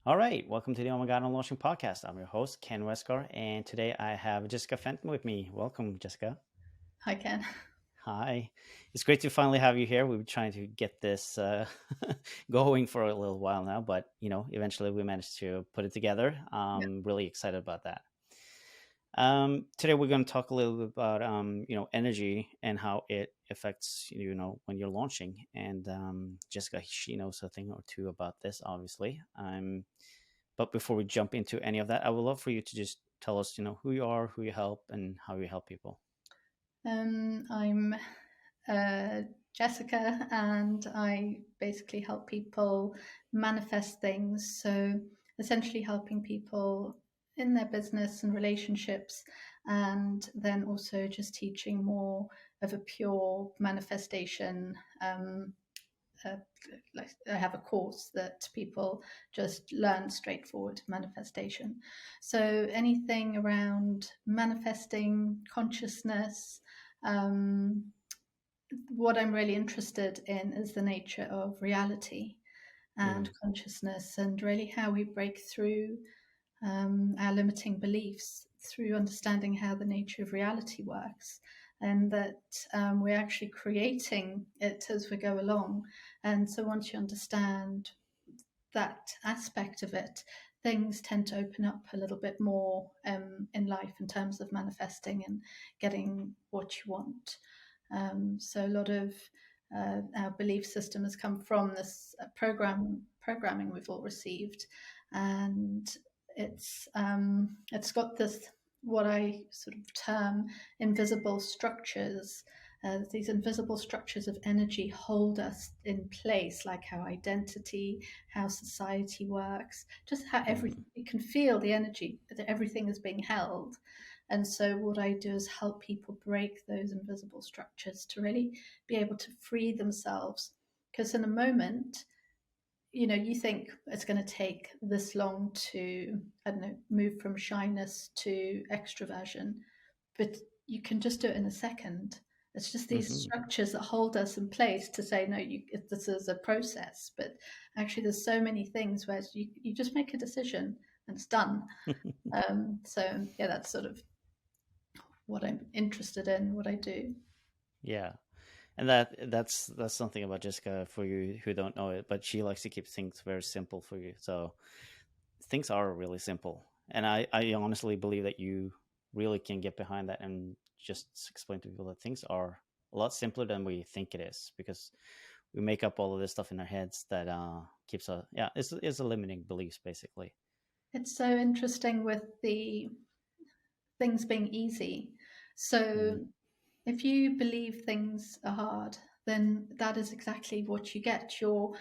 All right, welcome to the Oh My God, I'm Launching podcast. I'm your host, Ken Westgar, and today I have Jessica Fenton with me. Welcome, Jessica. Hi, Ken. Hi. It's great to finally have you here. We've been trying to get this going for a little while now, but eventually we managed to put it together. Yeah. I'm really excited about that. Today we're going to talk a little bit about energy and how it affects when you're launching. And Jessica, she knows a thing or two about this, obviously. But before we jump into any of that, I would love for you to just tell us, who you are, who you help, and how you help people. I'm Jessica, and I basically help people manifest things. So, essentially, helping people in their business and relationships, and then also just teaching more of a pure manifestation. Uh, like I have a course that people just learn straightforward manifestation. So anything around manifesting consciousness. Um, what I'm really interested in is the nature of reality and Mm-hmm. consciousness, and really how we break through our limiting beliefs through understanding how the nature of reality works, and that we're actually creating it as we go along. And so once you understand that aspect of it, things tend to open up a little bit more in life in terms of manifesting and getting what you want. So a lot of our belief system has come from this programming we've all received, and it's got this, what I sort of term, invisible structures. These invisible structures of energy hold us in place, like our identity, how society works, just how Mm-hmm. everything, you can feel the energy that everything is being held. And so what I do is help people break those invisible structures to really be able to free themselves. Because in a moment, you think it's going to take this long to, I don't know, move from shyness to extroversion, but you can just do it in a second. It's just these Mm-hmm. structures that hold us in place to say, no, this is a process. But actually, there's so many things where you just make a decision and it's done. So, yeah, that's sort of what I'm interested in, what I do. Yeah. And that's something about Jessica for you who don't know it, but she likes to keep things very simple for you. So things are really simple. And I honestly believe that you really can get behind that and just explain to people that things are a lot simpler than we think it is, because we make up all of this stuff in our heads that keeps a it's a limiting beliefs basically. It's so interesting with the things being easy. So Mm-hmm. if you believe things are hard, then that is exactly what you get. Your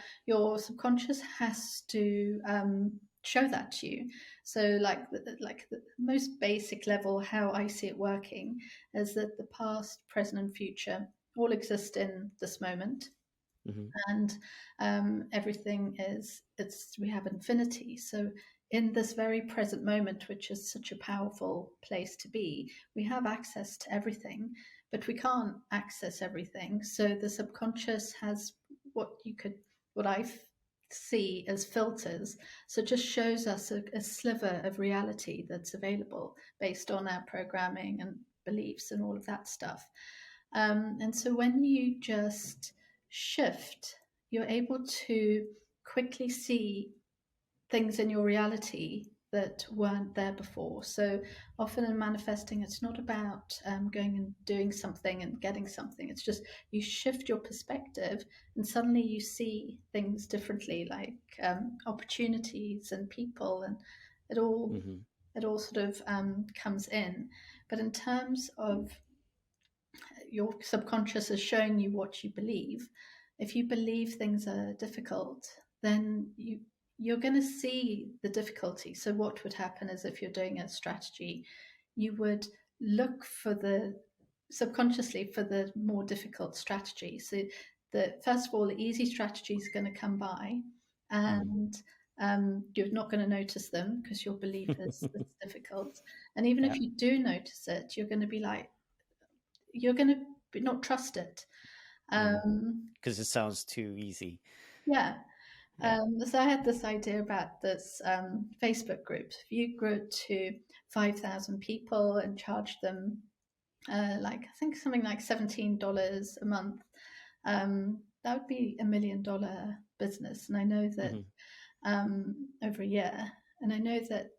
subconscious has to show that to you. So, like the most basic level, how I see it working is that the past, present, and future all exist in this moment, Mm-hmm. and everything is, it's, we have infinity. So in this very present moment, which is such a powerful place to be, we have access to everything, but we can't access everything. So the subconscious has what I see as filters. So it just shows us a sliver of reality that's available based on our programming and beliefs and all of that stuff. And so when you just shift, you're able to quickly see things in your reality that weren't there before. So often in manifesting, it's not about going and doing something and getting something. It's just you shift your perspective and suddenly you see things differently, like opportunities and people, and it all Mm-hmm. it all sort of comes in. But in terms of your subconscious is showing you what you believe. If you believe things are difficult, then you're going to see the difficulty. So what would happen is, if you're doing a strategy, you would look for the subconsciously for the more difficult strategy. So the first of all, the easy strategy is going to come by, and you're not going to notice them because your belief is it's difficult. And even Yeah. if you do notice it, you're going to be like, you're going to not trust it. Mm-hmm. Um, Because it sounds too easy. yeah. Yeah. So I had this idea about this Facebook group. If you grew it to 5,000 people and charged them like I think something like $17 a month, that would be $1 million business. And I know that Hmm. over a year, and I know that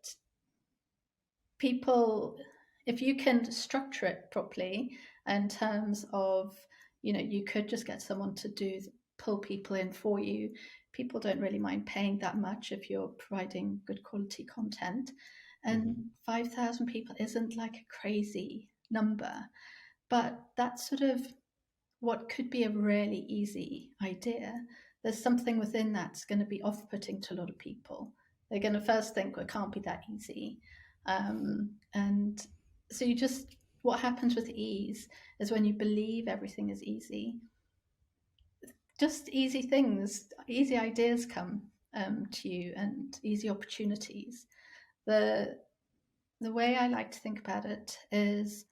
people, if you can structure it properly in terms of, you could just get someone to pull people in for you. People don't really mind paying that much if you're providing good quality content. And Hmm. 5,000 people isn't like a crazy number, but that's sort of what could be a really easy idea. There's something within that's going to be off putting to a lot of people. They're going to first think, well, it can't be that easy. And so what happens with ease is when you believe everything is easy, just easy things, easy ideas come to you and easy opportunities. The, the way I like to think about it is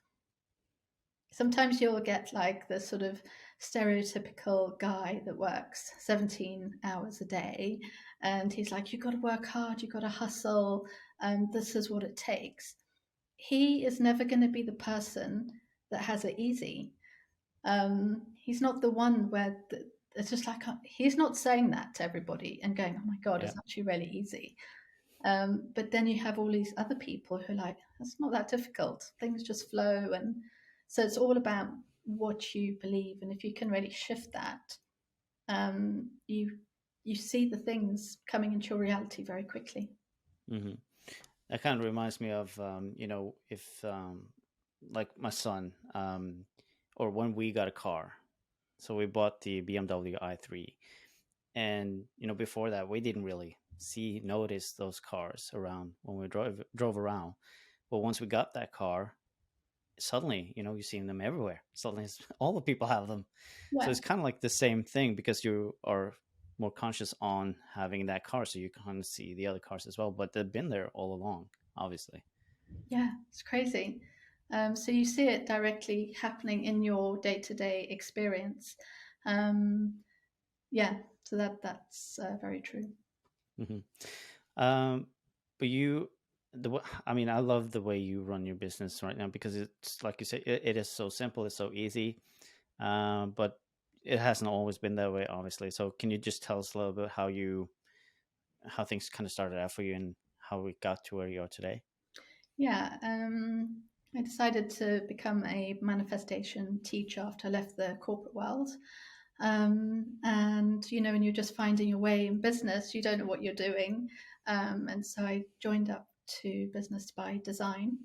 sometimes you'll get like the sort of stereotypical guy that works 17 hours a day and he's like, you got to work hard, you got to hustle, and this is what it takes. He is never going to be the person that has it easy. He's not the one it's just like he's not saying that to everybody and going, oh my god, Yeah. it's actually really easy. But then you have all these other people who are like, it's not that difficult. Things just flow. And so it's all about what you believe. And if you can really shift that, you see the things coming into your reality very quickly. Hmm. That kind of reminds me of, if like my son, or when we got a car. So we bought the BMW i3, and before that we didn't really notice those cars around when we drove around. But once we got that car, suddenly you see them everywhere. Suddenly all the people have them. So Yeah. it's kind of like the same thing, because you are more conscious on having that car, so you kind of see the other cars as well, but they've been there all along, obviously. Yeah. It's crazy. So you see it directly happening in your day to day experience. Um, yeah. So that's very true. Hmm. um but I mean, I love the way you run your business right now, because it's like you say, it is so simple, it's so easy. But it hasn't always been that way, obviously. So can you just tell us a little bit how things kind of started out for you, and how we got to where you are today? Yeah, I decided to become a manifestation teacher after I left the corporate world. And, when you're just finding your way in business, you don't know what you're doing. And so I joined up to Business by Design.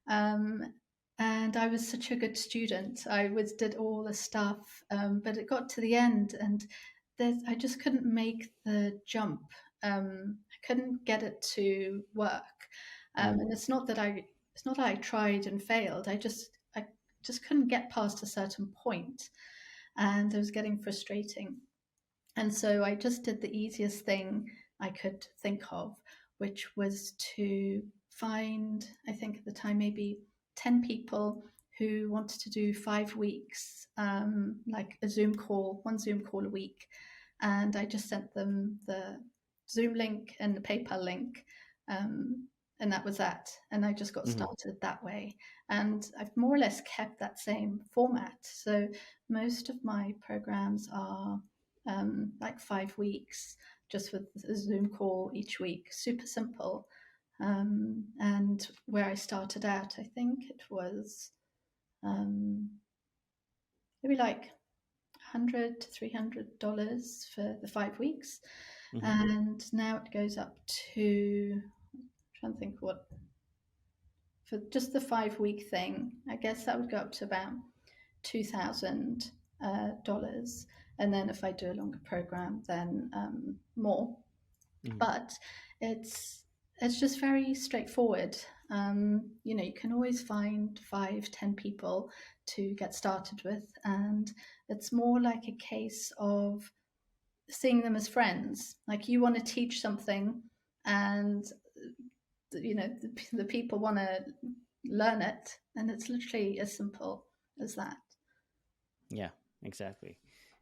Um, and I was such a good student. Did all the stuff, but it got to the end, and I just couldn't make the jump. I couldn't get it to work. Mm. And it's not that I tried and failed. I just couldn't get past a certain point, and it was getting frustrating. And so I just did the easiest thing I could think of, which was to find, I think at the time, maybe 10 people who wanted to do 5 weeks, like a Zoom call, one Zoom call a week. And I just sent them the Zoom link and the PayPal link. Um, and that was that. And I just got Hmm. started that way. And I've more or less kept that same format. So most of my programs are like 5 weeks, just with a Zoom call each week. Super simple. And where I started out, I think it was um, maybe like $100 to $300 for the 5 weeks. Hmm. And now it goes up to, I'm trying to think what, for just the 5 week thing, I guess that would go up to about $2,000. And then if I do a longer program, then more. Hmm. But it's it's just very straightforward. You can always find 5, 10 people to get started with, and it's more like a case of seeing them as friends. Like you want to teach something, and the people want to learn it, and it's literally as simple as that. Yeah, exactly.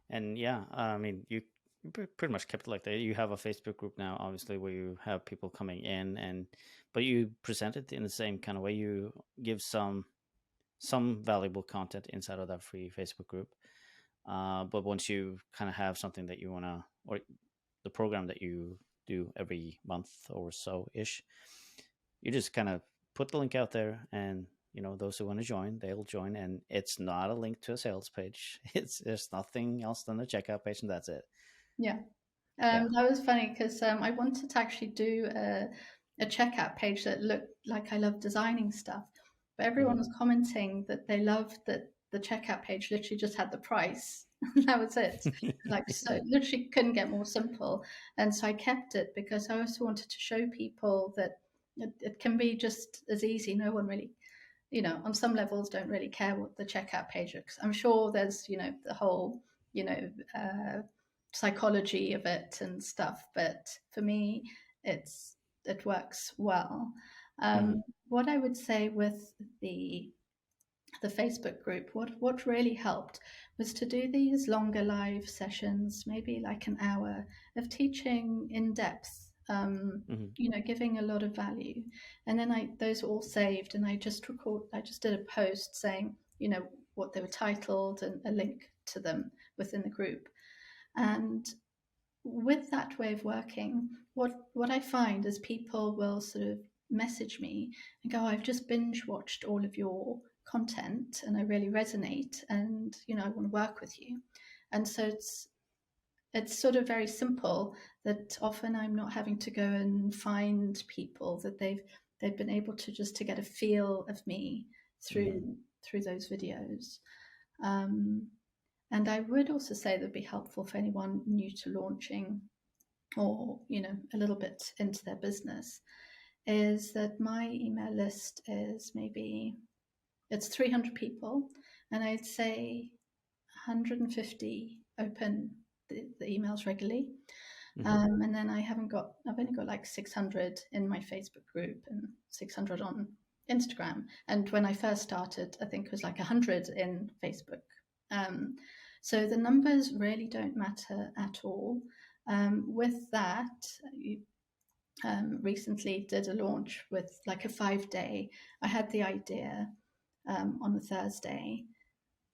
And yeah, I mean, pretty much kept it like that. You have a Facebook group now, obviously, where you have people coming in, and but you present it in the same kind of way. You give some valuable content inside of that free Facebook group. But once you kind of have something that you want to, or the program that you do every month or so ish, you just kind of put the link out there, and those who want to join, they'll join. And it's not a link to a sales page. It's there's nothing else than the checkout page, and that's it. Yeah. Yeah. That was funny because I wanted to actually do a checkout page that looked like I love designing stuff, but everyone Hmm. was commenting that they loved that the checkout page literally just had the price. That was it. Like, so literally couldn't get more simple. And so I kept it because I also wanted to show people that it can be just as easy. No one really, on some levels don't really care what the checkout page is. I'm sure there's, the whole, you know, uh, psychology of it and stuff, but for me, it works well. Hmm. What I would say with the the Facebook group, what really helped was to do these longer live sessions, maybe like an hour of teaching in depth, Hmm. giving a lot of value. And then those were all saved, and I just did a post saying, what they were titled and a link to them within the group. And with that way of working, what I find is people will sort of message me and go, "I've just binge watched all of your content, and I really resonate, and I want to work with you." And so it's sort of very simple that often I'm not having to go and find people that they've been able to just to get a feel of me Hmm. through those videos. Um, and I would also say that'd be helpful for anyone new to launching or a little bit into their business is that my email list is maybe it's 300 people, and I'd say 150 open the emails regularly. Hmm. And then I've only got like 600 in my Facebook group and 600 on Instagram. And when I first started, I think it was like 100 in Facebook. Um, so the numbers really don't matter at all. With that, you recently did a launch with like a 5 day. I had the idea on a Thursday.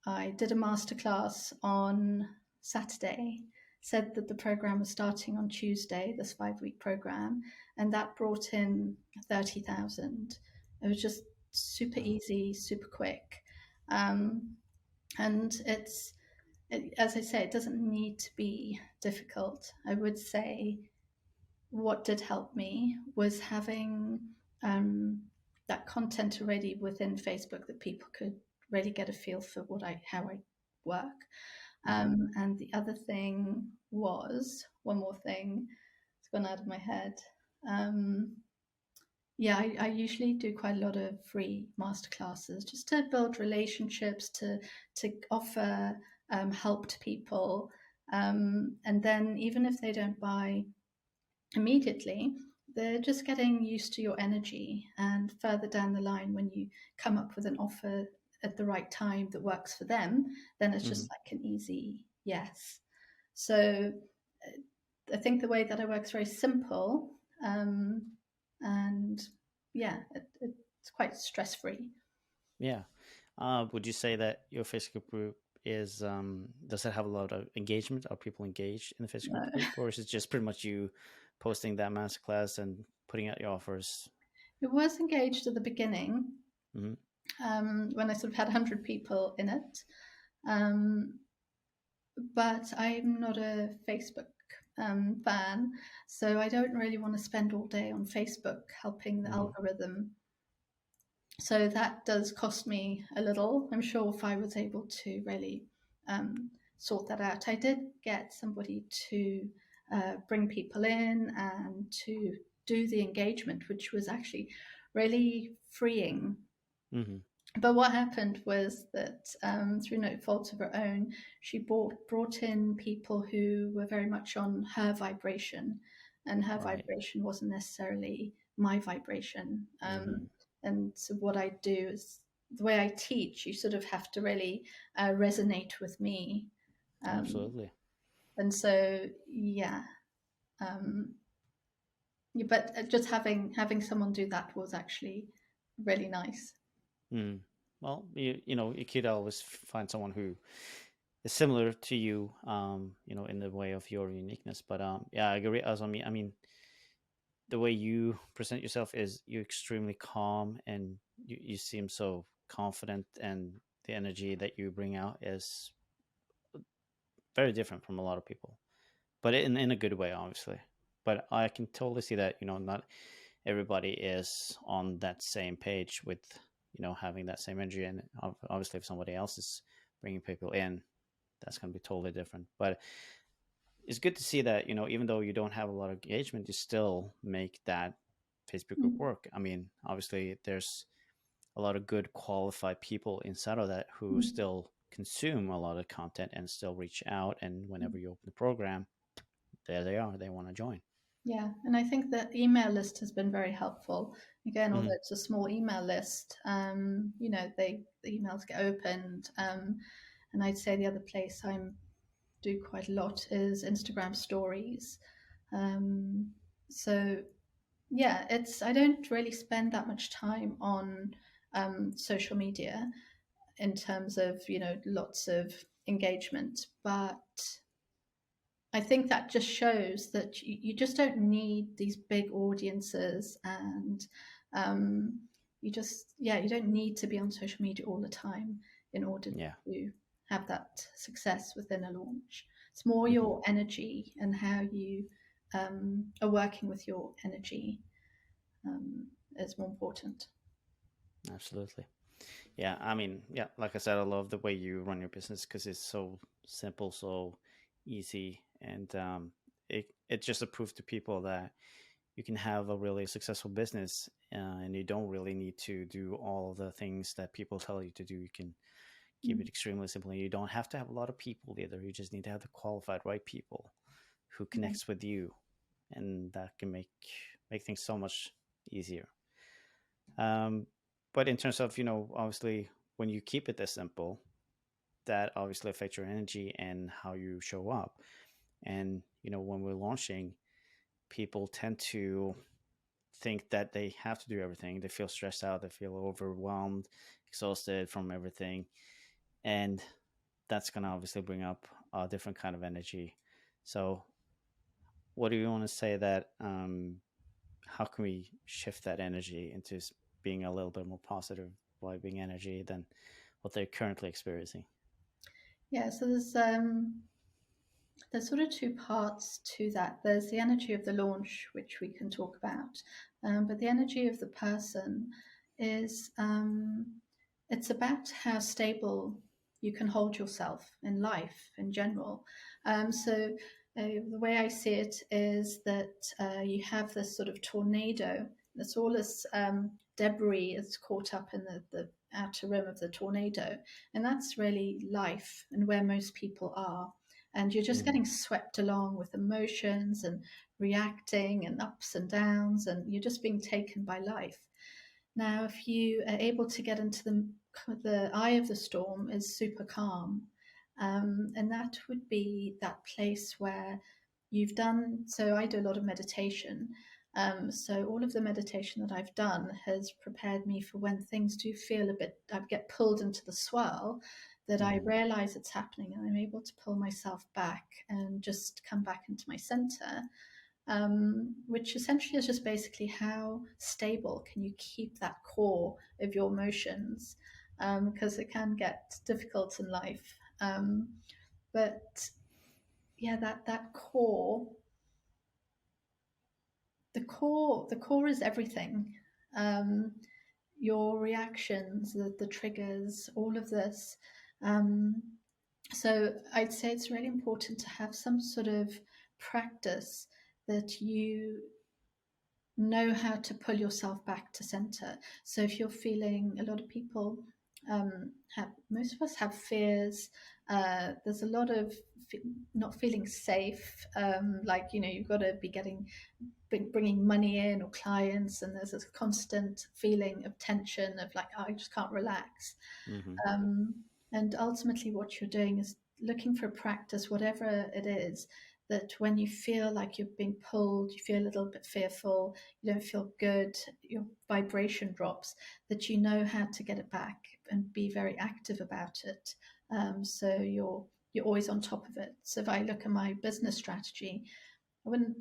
I did a masterclass on Saturday, said that the program was starting on Tuesday, this 5 week program, and that brought in 30,000. It was just super Wow. easy, super quick. Um, and as I say, it doesn't need to be difficult. I would say what did help me was having um, that content already within Facebook that people could really get a feel for how I work. Hmm. And the other thing was one more thing. It's gone out of my head. Um, yeah, I usually do quite a lot of free masterclasses just to build relationships, to offer help to people, and then even if they don't buy immediately, they're just getting used to your energy. And further down the line, when you come up with an offer at the right time that works for them, then it's Hmm. just like an easy yes. So I think the way that I work is very simple. Um, and yeah, it's quite stress free. Yeah. Would you say that your Facebook group is does it have a lot of engagement? Are people engaged in the Facebook Uh, group, or is it just pretty much you posting that masterclass and putting out your offers? it was engaged at the beginning Hmm. when I sort of had 100 people in it. Um, but I'm not a Facebook fan, so I don't really want to spend all day on Facebook helping the Hmm. algorithm. So that does cost me a little. I'm sure if I was able to really sort that out, I did get somebody to bring people in and to do the engagement, which was actually really freeing. Hmm. But what happened was that through no fault of her own, she brought in people who were very much on her vibration, and her Right. vibration wasn't necessarily my vibration. Hmm. And so what I do is the way I teach, you sort of have to really resonate with me. Um, Absolutely. And so, yeah, um, yeah, but just having someone do that was actually really nice. Mm. Well, you could always find someone who is similar to you, in the way of your uniqueness. But yeah, I agree. As I mean, the way you present yourself is you're extremely calm, and you seem so confident, and the energy that you bring out is very different from a lot of people, but in a good way, obviously. But I can totally see that not everybody is on that same page with having that same energy, and obviously if somebody else is bringing people in, that's going to be totally different. But it's good to see that even though you don't have a lot of engagement, you still make that Facebook group Mm, work. I mean, obviously there's a lot of good qualified people inside of that who mm, still consume a lot of content and still reach out, and mm. whenever you open the program, there they are, they want to join. Yeah, and I think the email list has been very helpful. Again, although Mm-hmm. it's a small email list, the emails get opened, and I'd say the other place I do quite a lot is Instagram stories. Um, so yeah, it's I don't really spend that much time on social media in terms of lots of engagement, but I think that just shows that you just don't need these big audiences, and um, you don't need to be on social media all the time in order Yeah. to have that success within a launch. It's more Mm-hmm. your energy and how you are working with your energy um, is more important. Absolutely. Yeah, I mean, yeah, like I said, I love the way you run your business because it's so simple, so easy, and it just a proof to people that you can have a really successful business, and you don't really need to do all of the things that people tell you to do. You can keep Mm, it extremely simple. You don't have to have a lot of people either. You just need to have the qualified right people who yeah. connects with you, and that can make things so much easier. Um, but in terms of obviously when you keep it this simple, that obviously affects your energy and how you show up. And when we're launching, people tend to think that they have to do everything. They feel stressed out. They feel overwhelmed, exhausted from everything, and that's gonna obviously bring up a different kind of energy. So, what do you want to say that? How can we shift that energy into being a little bit more positive, vibing energy than what they're currently experiencing? Yeah, so there's sort of two parts to that. There's the energy of the launch, which we can talk about, but the energy of the person is it's about how stable you can hold yourself in life in general. So the way I see it is that you have this sort of tornado. That's all this debris is caught up in the outer rim of the tornado, and that's really life and where most people are, and you're just Mm-hmm. getting swept along with emotions and reacting and ups and downs, and you're just being taken by life. Now, if you are able to get into the eye of the storm, is super calm, and that would be that place where you've done. So I do a lot of meditation. So all of the meditation that I've done has prepared me for when things do feel a bit, I get pulled into the swirl, that I Mm-hmm. realize it's happening and I'm able to pull myself back and just come back into my center, which essentially is just basically how stable can you keep that core of your emotions, because it can get difficult in life. But yeah, that core, the core is everything. Um, your reactions, the triggers, all of this. Um, so I'd say it's really important to have some sort of practice that you know how to pull yourself back to center. So if you're feeling, a lot of people have, most of us have fears. There's a lot of not feeling safe. Like, you've got to be bringing money in or clients, and there's this constant feeling of tension of like, oh, I just can't relax. Mm-hmm. Um, and ultimately, what you're doing is looking for a practice, whatever it is, that when you feel like you're being pulled, you feel a little bit fearful, you don't feel good, your vibration drops, that you know how to get it back and be very active about it. So you're always on top of it. So if I look at my business strategy,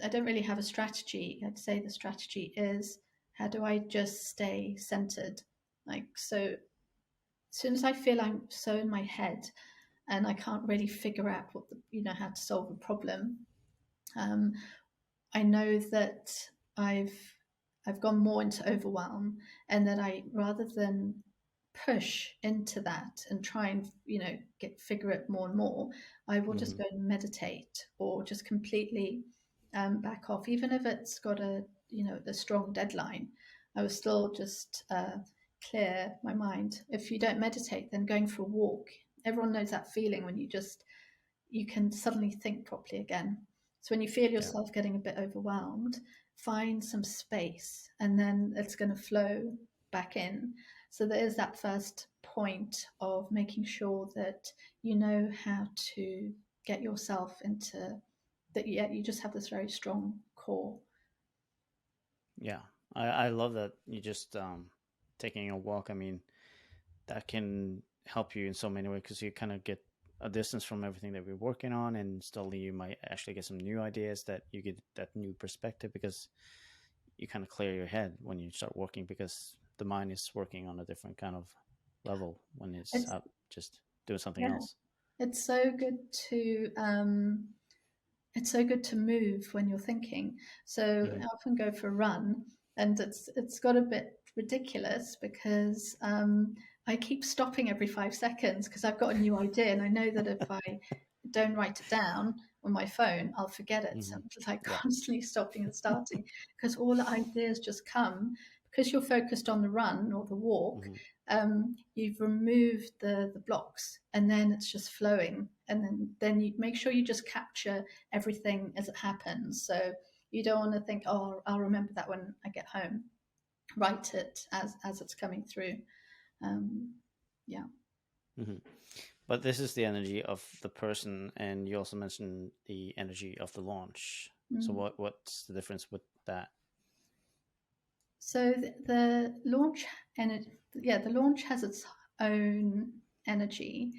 I don't really have a strategy. I'd say the strategy is, how do I just stay centered? Like, so as soon as I feel I'm so in my head and I can't really figure out how to solve a problem, um, I know that I've I've gone more into overwhelm, and that I, rather than push into that and try and get figure it more and more, I will just Hmm. go and meditate, or just completely back off, even if it's got a strong deadline. I will still just clear my mind. If you don't meditate, then going for a walk. Everyone knows that feeling when you can suddenly think properly again. So when you feel Yeah. yourself getting a bit overwhelmed, find some space, and then it's going to flow back in. So there is that first point of making sure that you know how to get yourself into that. Yeah, you just have this very strong core. Yeah. I love that you just taking a walk. I mean, that can help you in so many ways because you kind of get a distance from everything that we're working on, and slowly you might actually get some new ideas, that you get that new perspective, because you kind of clear your head when you start working, because the mind is working on a different kind of level when it's It's out just doing something Yeah, else. it's so good to it's so good to move when you're thinking. So Hmm. I often go for a run, and it's got a bit ridiculous because I keep stopping every 5 seconds because I've got a new idea, and I know that if I don't write it down on my phone, I'll forget it. So Hmm. I'm just like Yeah. constantly stopping and starting, because all the ideas just come because you're focused on the run or the walk. Hmm. You've removed the blocks, and then it's just flowing, and then you make sure you just capture everything as it happens. So you don't want to think, oh, I'll remember that when I get home. Write it as it's coming through. Um, yeah. Hmm. But this is the energy of the person, and you also mentioned the energy of the launch. So Mm. what's the difference with that? So the launch energy, yeah, the launch has its own energy.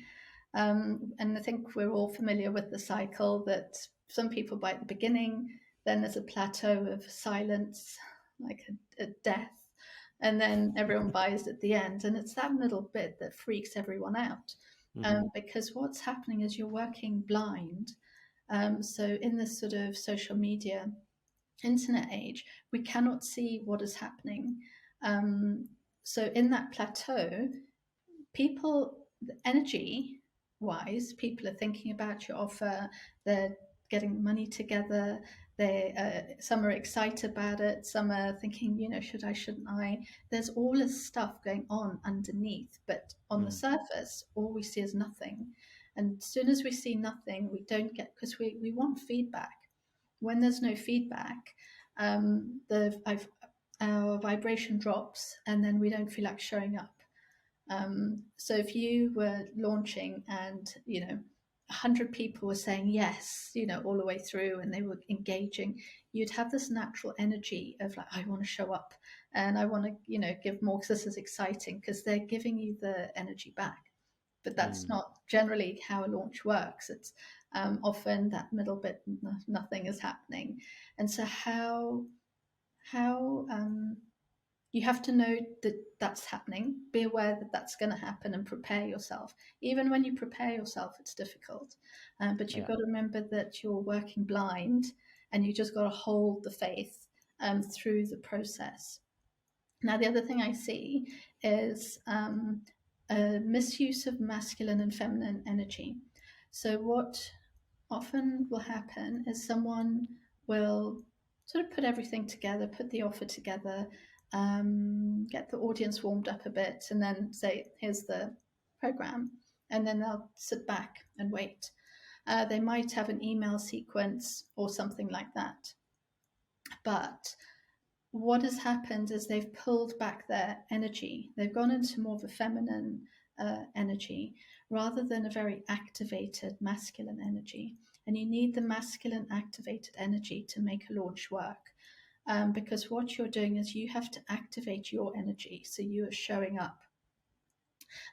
And I think we're all familiar with the cycle that some people buy at the beginning, then there's a plateau of silence, like a death, and then everyone buys at the end. And it's that middle bit that freaks everyone out, Hmm. because what's happening is you're working blind. So in this sort of social media internet age, we cannot see what is happening. Um, so in that plateau, people, energy wise, people are thinking about your offer, they're getting money together, some are excited about it, some are thinking, shouldn't I? There's all this stuff going on underneath, but on the Mm. surface all we see is nothing. And as soon as we see nothing, we don't get, because we want feedback. When there's no feedback, our vibration drops, and then we don't feel like showing up. So if you were launching and 100 people were saying yes, all the way through, and they were engaging, you'd have this natural energy of like, I want to show up, and I want to give more, because this is exciting, because they're giving you the energy back. But that's Mm. not generally how a launch works. It's often that middle bit, nothing is happening. And so how you have to know that that's happening, be aware that that's going to happen, and prepare yourself. Even when you prepare yourself, it's difficult, but you've Yeah. got to remember that you're working blind, and you just got to hold the faith through the process. Now, the other thing I see is a misuse of masculine and feminine energy. So what often will happen is someone will sort of put everything together, put the offer together, get the audience warmed up a bit, and then say, here's the program. And then they'll sit back and wait. They might have an email sequence or something like that. But what has happened is they've pulled back their energy. They've gone into more of a feminine energy, rather than a very activated masculine energy. And you need the masculine activated energy to make a launch work. Because what you're doing is you have to activate your energy. So you are showing up.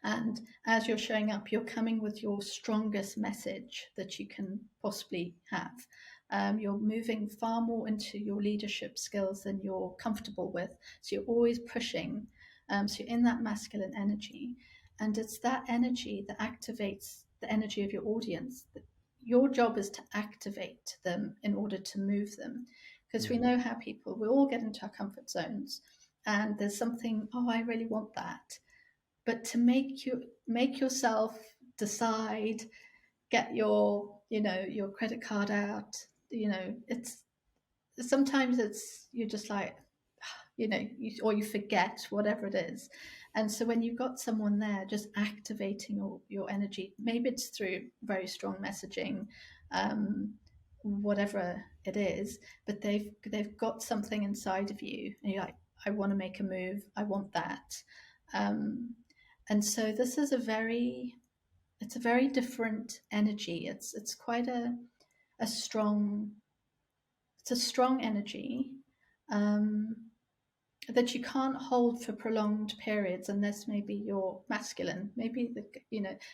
And as you're showing up, you're coming with your strongest message that you can possibly have. You're moving far more into your leadership skills than you're comfortable with. So you're always pushing. So you're in that masculine energy. And it's that energy that activates the energy of your audience. Your job is to activate them in order to move them. Because we Mm-hmm. know how we all get into our comfort zones. And there's something, oh, I really want that, but to make yourself decide, get your your credit card out, it's sometimes it's you're just like or you forget whatever it is. And so when you've got someone there just activating your energy, maybe it's through very strong messaging, um, whatever it is, but they've got something inside of you and you're like, I want to make a move, I want that. um, and so this is a very different energy. It's quite a strong it's a strong energy, um, that you can't hold for prolonged periods unless maybe you're masculine. Maybe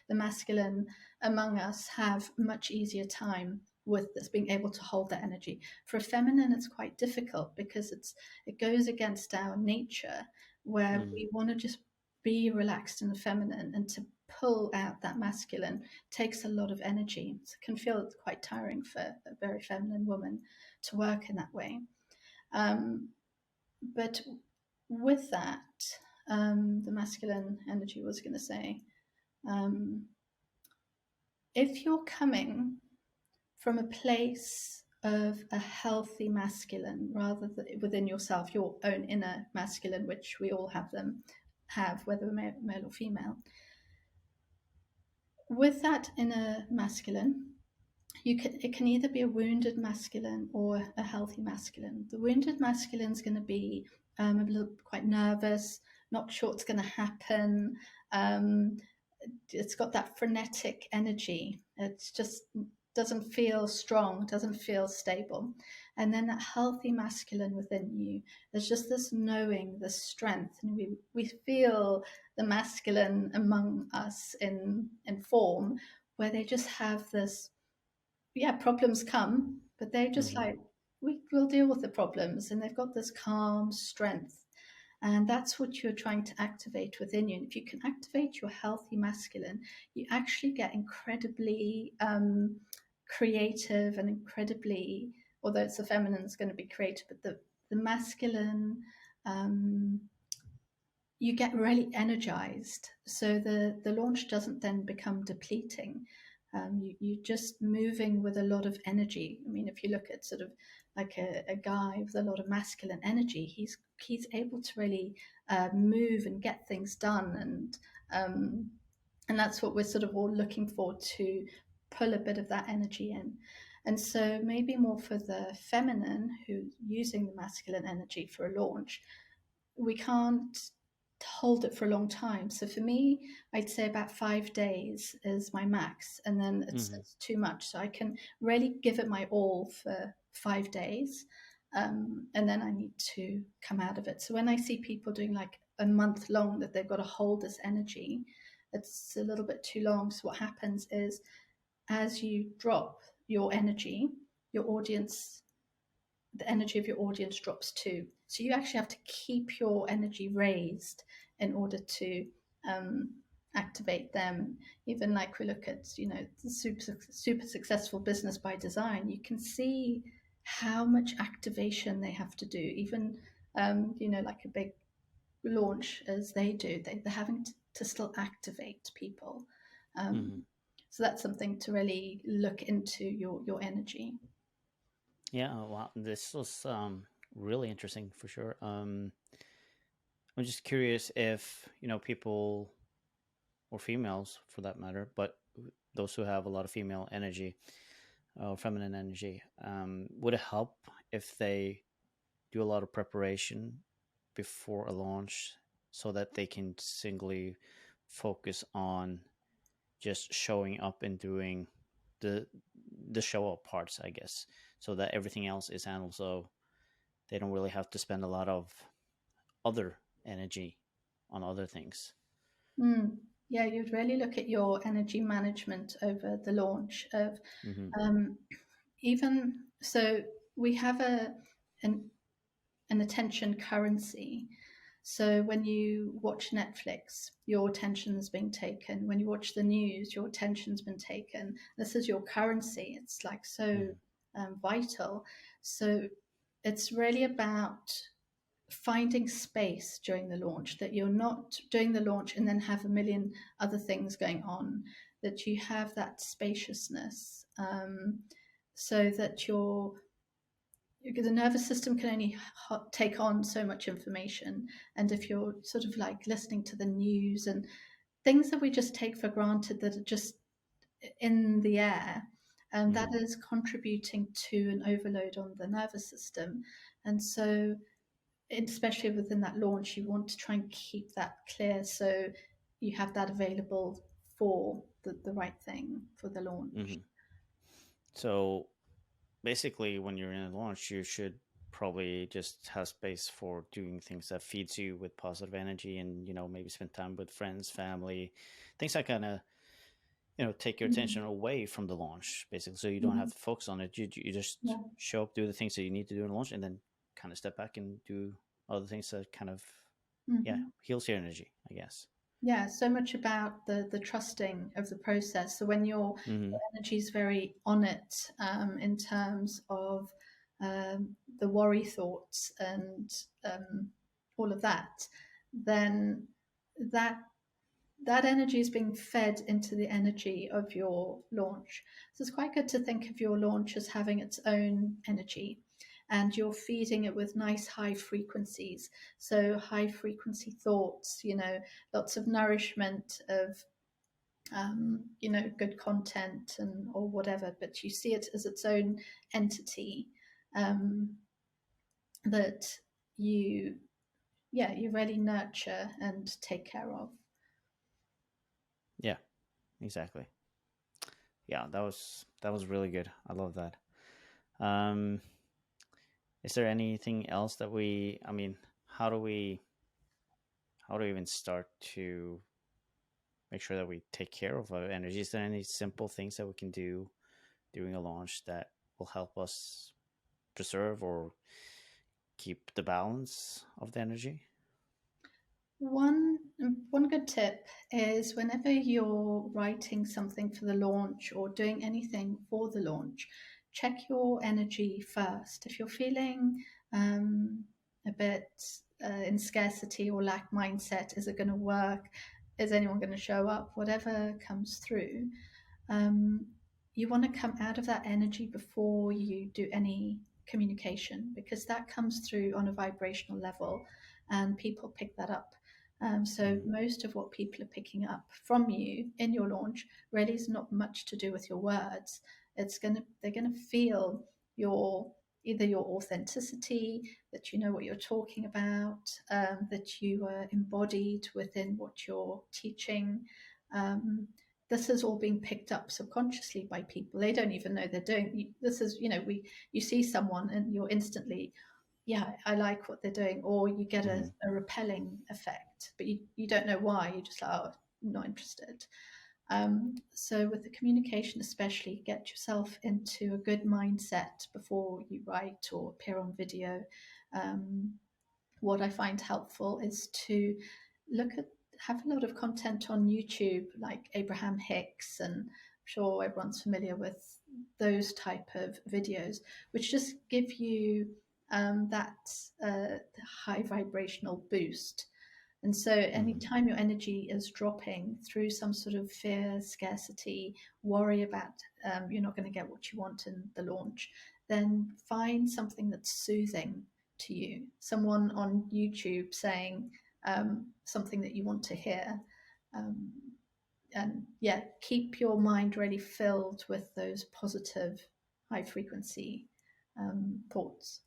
the masculine among us have much easier time with this, being able to hold that energy. For a feminine, it's quite difficult because it goes against our nature, where Mm-hmm. we want to just be relaxed in the feminine, and to pull out that masculine takes a lot of energy. So it can feel quite tiring for a very feminine woman to work in that way. Um, but with that, the masculine energy was going to say, um, if you're coming from a place of a healthy masculine, rather than within yourself, your own inner masculine, which we all have, whether male or female, with that inner masculine, it can either be a wounded masculine or a healthy masculine. The wounded masculine is going to be a little quite nervous, not sure what's going to happen. Um, it's got that frenetic energy. It's just doesn't feel strong, doesn't feel stable. And then that healthy masculine within you, there's just this knowing, this strength, and we feel the masculine among us in form, where they just have this, yeah, problems come, but they're just Mm-hmm. like, we will deal with the problems. And they've got this calm strength. And that's what you're trying to activate within you. And if you can activate your healthy masculine, you actually get incredibly creative and incredibly, although it's the feminine is going to be creative, but the masculine, um, you get really energized. So the launch doesn't then become depleting. You're just moving with a lot of energy. I mean, if you look at sort of like a guy with a lot of masculine energy, he's able to really move and get things done, and that's what we're sort of all looking for, to pull a bit of that energy in. And so maybe more for the feminine who's using the masculine energy for a launch, we can't hold it for a long time. So for me, I'd say about 5 days is my max, and then Mm-hmm. it's too much. So I can really give it my all for 5 days, and then I need to come out of it. So when I see people doing like a month long, that they've got to hold this energy, it's a little bit too long. So what happens is, as you drop your energy, your audience the energy of your audience drops too. So you actually have to keep your energy raised in order to um, activate them. Even like we look at, the super successful business by design, you can see how much activation they have to do. Even like a big launch as they do, they're having to still activate people. Um, Mm-hmm. so that's something to really look into your energy. Yeah. Oh, wow. This was really interesting for sure. I'm just curious if people, or females for that matter, but those who have a lot of female energy or feminine energy, would it help if they do a lot of preparation before a launch so that they can singly focus on just showing up and doing the the show up parts, I guess, so that everything else is handled. So they don't really have to spend a lot of other energy on other things. Mm. Yeah, you'd really look at your energy management over the launch of Hmm. um, even so we have an, an attention currency. So when you watch Netflix, your attention's being taken. When you watch the news, your attention's been taken. This is your currency. It's like so Hmm. vital. So it's really about finding space during the launch, that you're not doing the launch and then have a million other things going on, that you have that spaciousness, so that you're because the nervous system can only take on so much information. And if you're sort of like listening to the news and things that we just take for granted that are just in the air, that Hmm. is contributing to an overload on the nervous system. And so especially within that launch, you want to try and keep that clear so you have that available for the right thing for the launch. Hmm. So basically, when you're in a launch, you should probably just have space for doing things that feeds you with positive energy, and maybe spend time with friends, family, things that kind of take your Mm-hmm. attention away from the launch, basically, so you don't Mm-hmm. have to focus on it. You just Yeah. show up, do the things that you need to do in launch, and then kind of step back and do other things that kind of, yeah, Mm-hmm. heals your energy, I guess. Yeah, so much about the trusting of the process. So when Hmm. your energy is very on it, in terms of the worry thoughts and um, all of that, then that that energy is being fed into the energy of your launch. So it's quite good to think of your launch as having its own energy, and you're feeding it with nice high frequencies. So high frequency thoughts, lots of nourishment of good content and or whatever, but you see it as its own entity, um, that you you really nurture and take care of. Yeah, exactly. Yeah, that was really good. I love that. um is there anything else that I mean, how do we how do we even start to make sure that we take care of our energy? Is there any simple things that we can do during a launch that will help us preserve or keep the balance of the energy? One one good tip is whenever you're writing something for the launch or doing anything for the launch, check your energy first. If you're feeling a bit in scarcity or lack mindset, is it going to work? Is anyone going to show up? Whatever comes through, um, you want to come out of that energy before you do any communication, because that comes through on a vibrational level and people pick that up. So Mm-hmm. most of what people are picking up from you in your launch really is not much to do with your words. They're gonna feel your either your authenticity, that you know what you're talking about, that you are embodied within what you're teaching. Um, this is all being picked up subconsciously by people. They don't even know they're doing this. Is you see someone and you're instantly, yeah, I like what they're doing, or you get Mm-hmm. a repelling effect, but you don't know why. You're just like, oh, I'm not interested. So with the communication, especially, get yourself into a good mindset before you write or appear on video. Um, what I find helpful is to look at have a lot of content on YouTube, like Abraham Hicks, and I'm sure everyone's familiar with those type of videos, which just give you that high vibrational boost. And so, Mm-hmm. anytime your energy is dropping through some sort of fear, scarcity, worry about you're not going to get what you want in the launch, then find something that's soothing to you. Someone on YouTube saying something that you want to hear. Um, and yeah, keep your mind really filled with those positive, high frequency thoughts.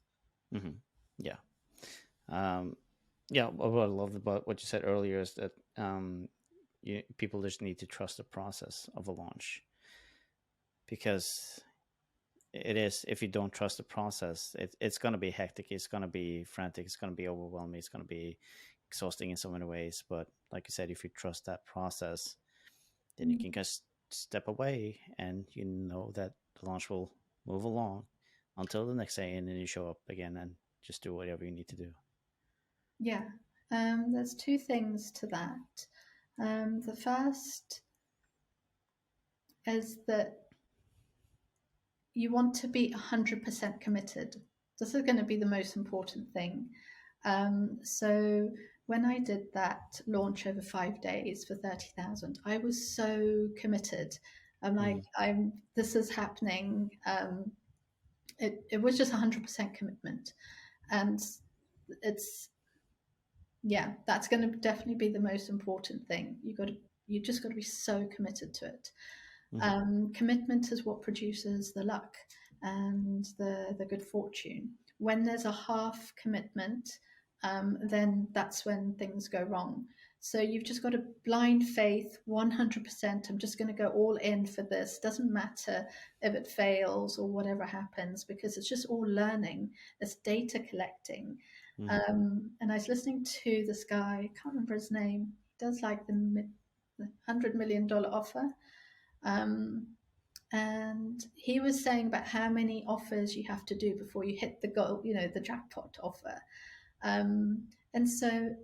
Mm-hmm. Yeah. um yeah, what I love about what you said earlier is that people just need to trust the process of a launch, because it is, if you don't trust the process, it's going to be hectic, it's going to be frantic, it's going to be overwhelming, it's going to be exhausting in so many ways. But like you said, if you trust that process, then you Mm. can just step away, and you know that the launch will move along until the next day, and then you show up again and just do whatever you need to do. Yeah, there's two things to that. The first is that you want to be 100% committed. This is going to be the most important thing. So when I did that launch over 5 days for 30,000, I was so committed. I'm like, Mm-hmm. this is happening. It was just 100% commitment. And it's, yeah, that's going to definitely be the most important thing. You just got to be so committed to it. Mm-hmm. Commitment is what produces the luck and the good fortune. When there's a half commitment, then that's when things go wrong. So you've just got a blind faith, 100%. I'm just going to go all in for this. Doesn't matter if it fails or whatever happens, because it's just all learning. It's data collecting. Mm-hmm. And I was listening to this guy, I can't remember his name. He does like the $100 million offer. Um, and he was saying about how many offers you have to do before you hit the goal, the jackpot offer. And so,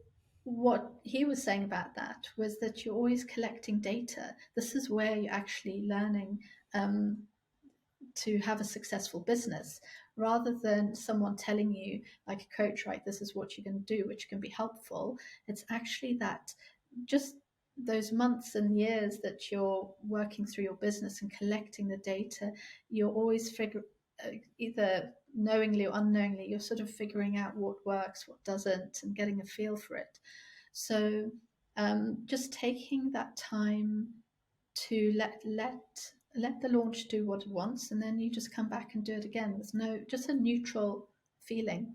what he was saying about that was that you're always collecting data. This is where you're actually learning um, to have a successful business, rather than someone telling you, like a coach, right, this is what you're going to do, which can be helpful. It's actually that, just those months and years that you're working through your business and collecting the data, you're always either knowingly or unknowingly, you're sort of figuring out what works, what doesn't, and getting a feel for it. So just taking that time to let the launch do what it wants, and then you just come back and do it again with no, just a neutral feeling.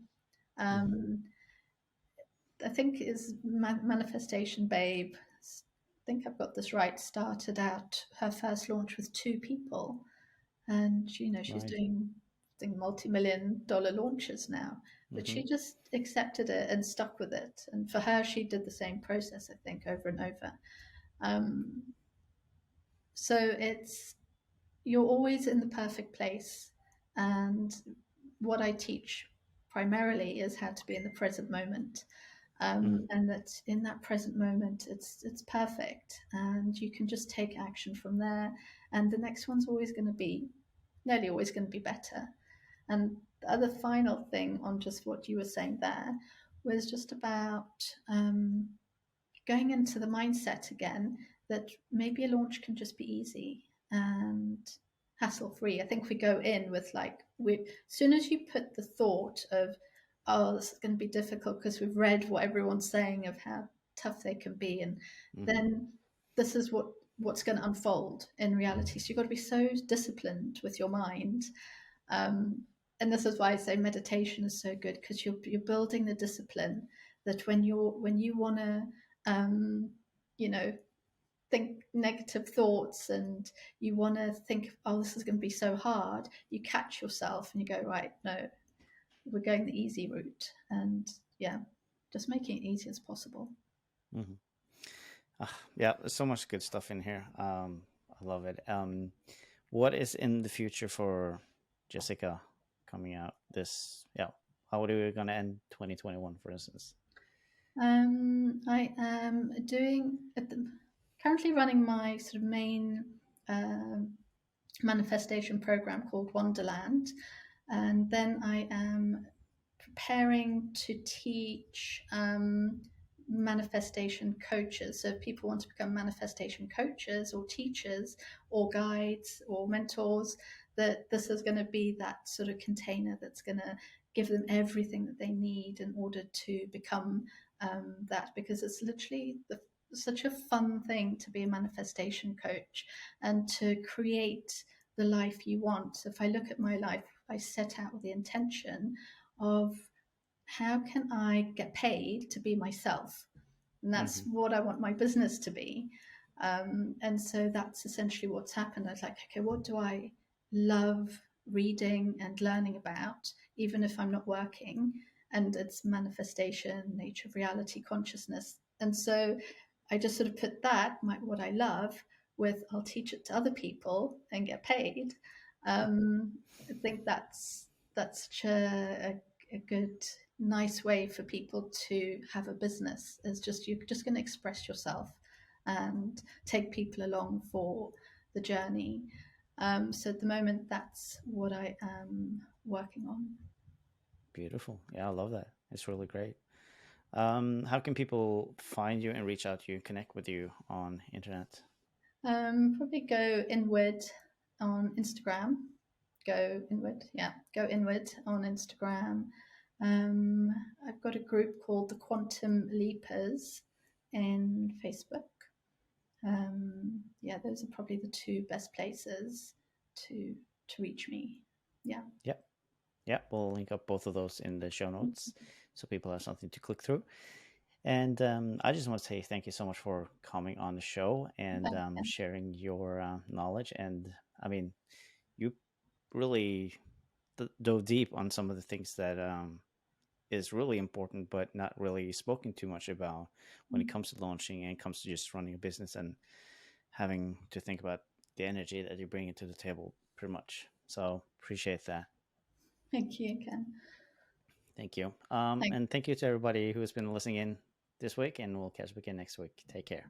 Mm-hmm. um, I think is Manifestation Babe, I think I've got this right, started out her first launch with 2 people, and she's Right. doing, I think, multi-million-dollar launches now. But Mm-hmm. she just accepted it and stuck with it, and for her, she did the same process, I think, over and over. um, so it's, you're always in the perfect place. And what I teach primarily is how to be in the present moment. Mm-hmm. And that in that present moment, it's perfect, and you can just take action from there. And the next one's always going to be, nearly always going to be better. And the other final thing on just what you were saying there was just about going into the mindset again that maybe a launch can just be easy and hassle free. I think we go in with, like, we, as soon as you put the thought of, oh, this is going to be difficult because we've read what everyone's saying of how tough they can be, and Mm-hmm. then this is what's going to unfold in reality. So you've got to be so disciplined with your mind. um, and this is why I say meditation is so good, because you're building the discipline that when you want to um, you know think negative thoughts, and you want to think, oh, this is going to be so hard, you catch yourself and you go, right, no, we're going the easy route. And yeah, just making it easy as possible. Mm-hmm. Yeah, there's so much good stuff in here. I love it. What is in the future for Jessica coming out this? Yeah, how are we gonna end 2021, for instance? I am currently running my sort of main um manifestation program called Wonderland. And then I am preparing to teach manifestation coaches. So if people want to become manifestation coaches or teachers or guides or mentors, that this is going to be that sort of container that's going to give them everything that they need in order to become that, because it's literally such a fun thing to be a manifestation coach and to create the life you want. So if I look at my life, I set out with the intention of, how can I get paid to be myself? And that's Hmm. what I want my business to be. And so that's essentially what's happened. I was like, okay, what do I love reading and learning about, even if I'm not working? And it's manifestation, nature of reality, consciousness. And so I just sort of put that, what I love, with I'll teach it to other people and get paid. Um, I think that's such a good, nice way for people to have a business. Is just you're just going to express yourself and take people along for the journey. So at the moment, that's what I am working on. Beautiful. Yeah, I love that. It's really great. How can people find you and reach out to you, connect with you on internet? Probably go inward on Instagram. Go inward, yeah, go inward on Instagram. Um, I've got a group called the Quantum Leapers in Facebook. Yeah, those are probably the two best places to to reach me. Yeah. Yep. Yep. We'll link up both of those in the show notes so people have something to click through. And I just want to say thank you so much for coming on the show and Thanks, sharing your knowledge. And I mean, you really dove deep on some of the things that is really important, but not really spoken too much about when it Ken. comes to launching and comes to just running a business and having to think about the energy that you bring into the table, pretty much. So appreciate that. Thank you, Ken. Thank you. Thanks. And thank you to everybody who has been listening in this week, and we'll catch up again next week. Take care.